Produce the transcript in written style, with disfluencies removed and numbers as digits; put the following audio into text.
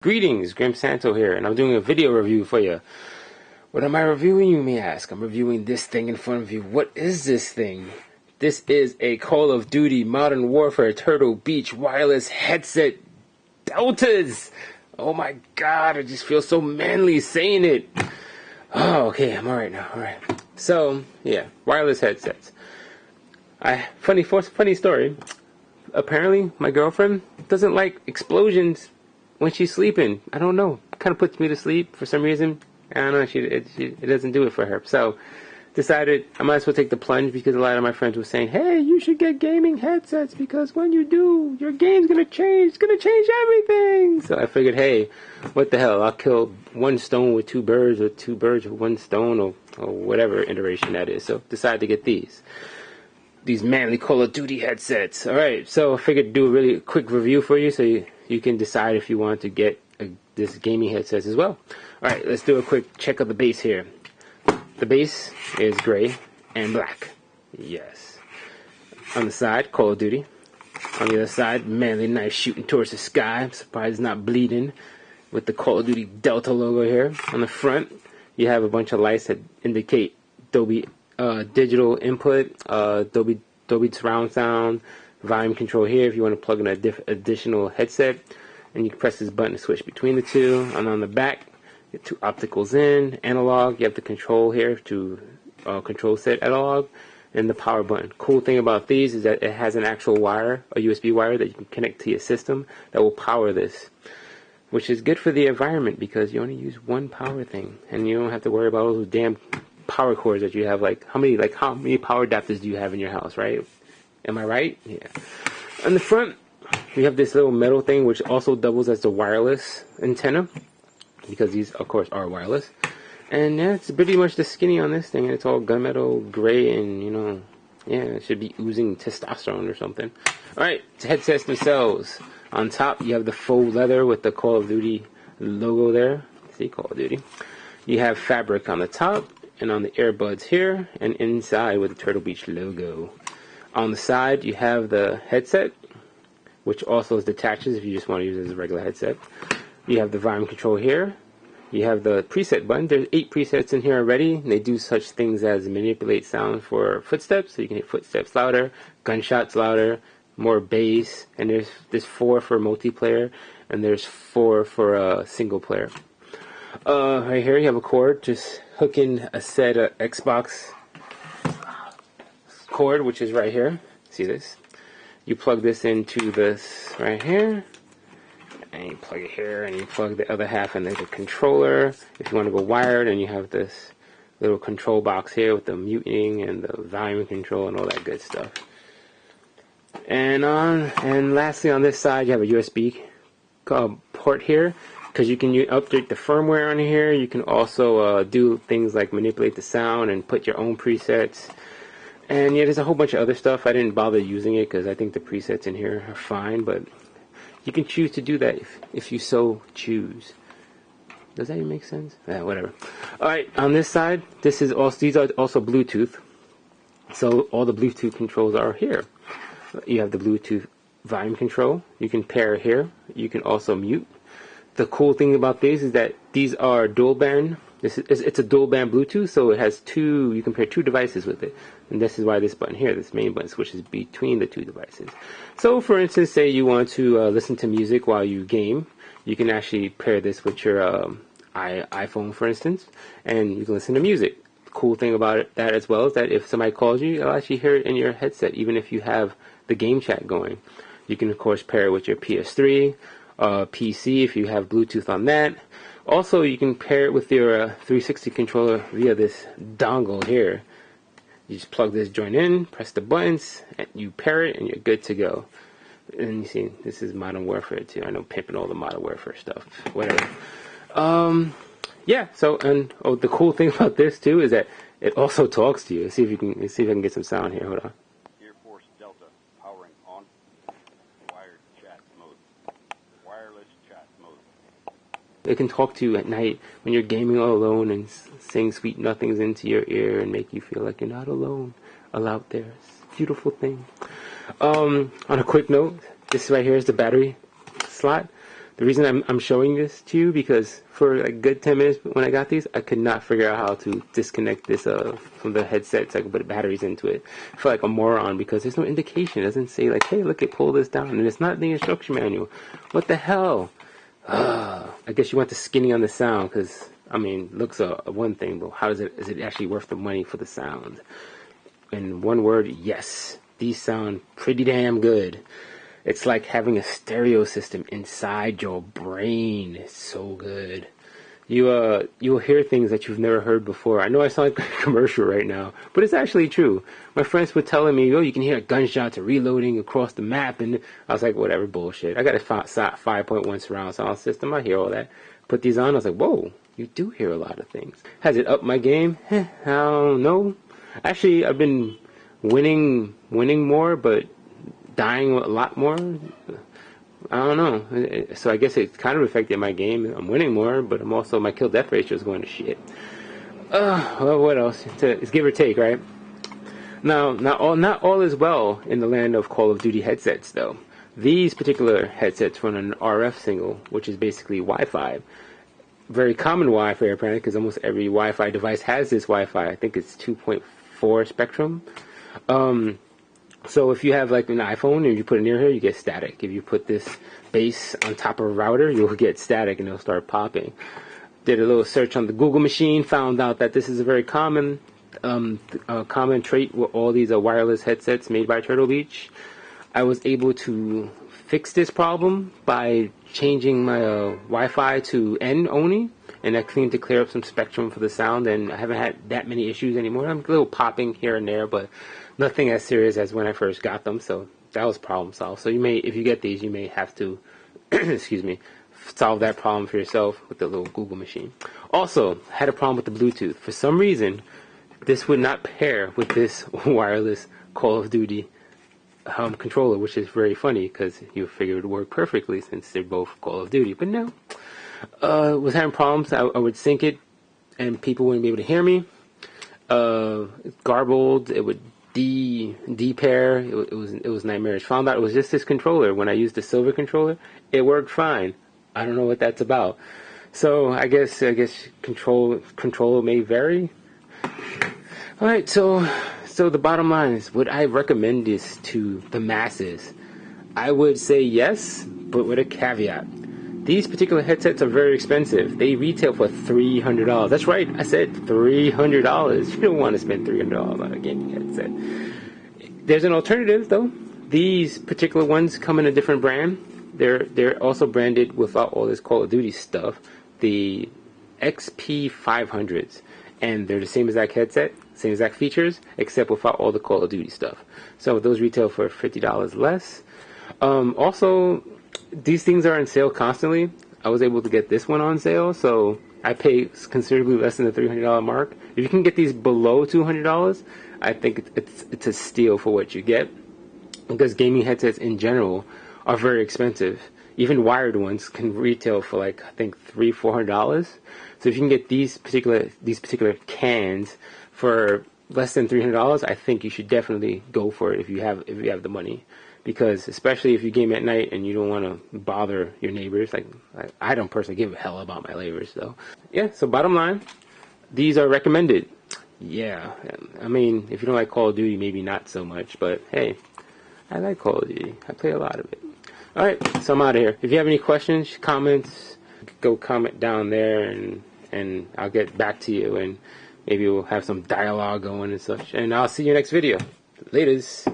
Greetings, Grim Santo here, and I'm doing a video review for you. What am I reviewing, you may ask? I'm reviewing this thing in front of you. What is this thing? This is a Call of Duty Modern Warfare Turtle Beach wireless headset Deltas. Oh my god, I just feel so manly saying it. Oh, okay, I'm alright now, alright. So, yeah, wireless headsets. Funny story. Apparently, my girlfriend doesn't like explosions when she's sleeping. I don't know. It kind of puts me to sleep for some reason. I don't know. It doesn't do it for her. So, decided I might as well take the plunge because a lot of my friends were saying, hey, you should get gaming headsets because when you do, your game's going to change. It's going to change everything. So I figured, hey, what the hell? I'll kill one stone with two birds or two birds with one stone or whatever iteration that is. So decided to get these manly Call of Duty headsets. Alright, so I figured do a really quick review for you so you can decide if you want to get this gaming headsets as well. Alright, let's do a quick check of the base here. The base is gray and black. Yes. On the side, Call of Duty. On the other side, manly knife shooting towards the sky. I'm surprised it's not bleeding. With the Call of Duty Delta logo here. On the front, you have a bunch of lights that indicate Dolby digital input, Dolby surround sound, volume control here if you want to plug in an additional headset, and you can press this button to switch between the two. And on the back, you have two opticals in, analog, you have the control here to control set analog, and the power button. Cool thing about these is that it has an actual wire, a USB wire that you can connect to your system that will power this, which is good for the environment because you only use one power thing, and you don't have to worry about all those damn power cords that you have. How many power adapters do you have in your house, right? Am I right? Yeah. On the front, we have this little metal thing which also doubles as the wireless antenna because these, of course, are wireless. And yeah, it's pretty much the skinny on this thing. It's all gunmetal gray, and yeah, it should be oozing testosterone or something. All right, headsets themselves. On top, you have the faux leather with the Call of Duty logo there. See, Call of Duty. You have fabric on the top and on the earbuds here, and inside with the Turtle Beach logo. On the side, you have the headset, which also detaches if you just want to use it as a regular headset. You have the volume control here. You have the preset button. There's 8 presets in here already, and they do such things as manipulate sound for footsteps, so you can hit footsteps louder, gunshots louder, more bass, and there's 4 for multiplayer, and there's 4 for single player. Right here you have a cord, just hook in a set of Xbox cord, which is right here. See this? You plug this into this right here, and you plug it here, and you plug the other half in the controller. If you want to go wired, and you have this little control box here with the muting and the volume control and all that good stuff. And lastly on this side you have a USB port here, because you can update the firmware on here. You can also do things like manipulate the sound and put your own presets. And yeah, there's a whole bunch of other stuff. I didn't bother using it because I think the presets in here are fine, but you can choose to do that if you so choose. Does that even make sense? Yeah, whatever. Alright, on this side, these are also Bluetooth. So all the Bluetooth controls are here. You have the Bluetooth volume control. You can pair here. You can also mute. The cool thing about these is that these are dual band. It's a dual band Bluetooth, so it has you can pair 2 devices with it. And this is why this button here, this main button, switches between the 2 devices. So for instance, say you want to listen to music while you game, you can actually pair this with your iPhone, for instance, and you can listen to music. The cool thing about that as well is that if somebody calls you, you'll actually hear it in your headset, even if you have the game chat going. You can, of course, pair it with your PS3, PC if you have Bluetooth on that. Also, you can pair it with your 360 controller via this dongle here. You just plug this joint in, press the buttons, and you pair it, and you're good to go. And you see, this is Modern Warfare too. I know, pimping all the Modern Warfare stuff. Whatever. Yeah. So, and the cool thing about this too is that it also talks to you. Let's see if I can get some sound here. Hold on. Air Force Delta powering on. Wired chat mode. Wireless chat mode. It can talk to you at night when you're gaming all alone and sing sweet nothings into your ear and make you feel like you're not alone out there. It's a beautiful thing. On a quick note, this right here is the battery slot. The reason I'm showing this to you because for a good 10 minutes when I got these, I could not figure out how to disconnect this from the headset so I could put batteries into it. I feel like a moron because there's no indication. It doesn't say like, hey, look, it pull this down, and it's not in the instruction manual. What the hell? I guess you went to skinny on the sound because, I mean, looks are one thing, but how is it actually worth the money for the sound? In one word, yes. These sound pretty damn good. It's like having a stereo system inside your brain. It's so good. You'll hear things that you've never heard before. I know I sound like a commercial right now, but it's actually true. My friends were telling me, oh, you can hear gunshots or reloading across the map, and I was like, whatever, bullshit. I got a 5.1 surround sound system. I hear all that. Put these on, I was like, whoa, you do hear a lot of things. Has it upped my game? I don't know. Actually, I've been winning more, but dying a lot more. I don't know. So I guess it kind of affected my game. I'm winning more, but I'm also, my kill death ratio is going to shit. Well, what else? It's give or take, right? Now, not all is well in the land of Call of Duty headsets, though. These particular headsets run an RF signal, which is basically Wi-Fi. Very common Wi-Fi, apparently, because almost every Wi-Fi device has this Wi-Fi. I think it's 2.4 spectrum. So if you have like an iPhone and you put it near here, you get static. If you put this base on top of a router, you'll get static and it'll start popping. Did a little search on the Google machine, found out that this is a very common trait with all these wireless headsets made by Turtle Beach. I was able to fix this problem by changing my Wi-Fi to N only, and that seemed to clear up some spectrum for the sound, and I haven't had that many issues anymore. I'm a little popping here and there, but nothing as serious as when I first got them, so that was problem solved. So you may, if you get these, you may have to, excuse me, solve that problem for yourself with the little Google machine. Also, I had a problem with the Bluetooth. For some reason, this would not pair with this wireless Call of Duty controller, which is very funny because you figured it would work perfectly since they're both Call of Duty. But no, was having problems. I would sync it, and people wouldn't be able to hear me. Garbled. It would de-pair. It was nightmarish. Found out it was just this controller. When I used the silver controller, it worked fine. I don't know what that's about. So I guess control may vary. All right, so the bottom line is, would I recommend this to the masses? I would say yes, but with a caveat. These particular headsets are very expensive. They retail for $300. That's right, I said $300. You don't want to spend $300 on a gaming headset. There's an alternative, though. These particular ones come in a different brand. They're also branded without all this Call of Duty stuff. The XP500s. And they're the same exact headset, same exact features, except without all the Call of Duty stuff. So those retail for $50 less. Also, these things are on sale constantly. I was able to get this one on sale, so I pay considerably less than the $300 mark. If you can get these below $200, I think it's a steal for what you get, because gaming headsets in general are very expensive. Even wired ones can retail for like, I think $300-400. So if you can get these particular cans for less than $300, I think you should definitely go for it if you have the money. Because especially if you game at night and you don't want to bother your neighbors, like I don't personally give a hell about my neighbors, though. Yeah, so bottom line, these are recommended. Yeah, I mean, if you don't like Call of Duty, maybe not so much, but hey, I like Call of Duty. I play a lot of it. Alright, so I'm out of here. If you have any questions, comments, go comment down there, and I'll get back to you, and maybe we'll have some dialogue going and such. And I'll see you next video. Laters.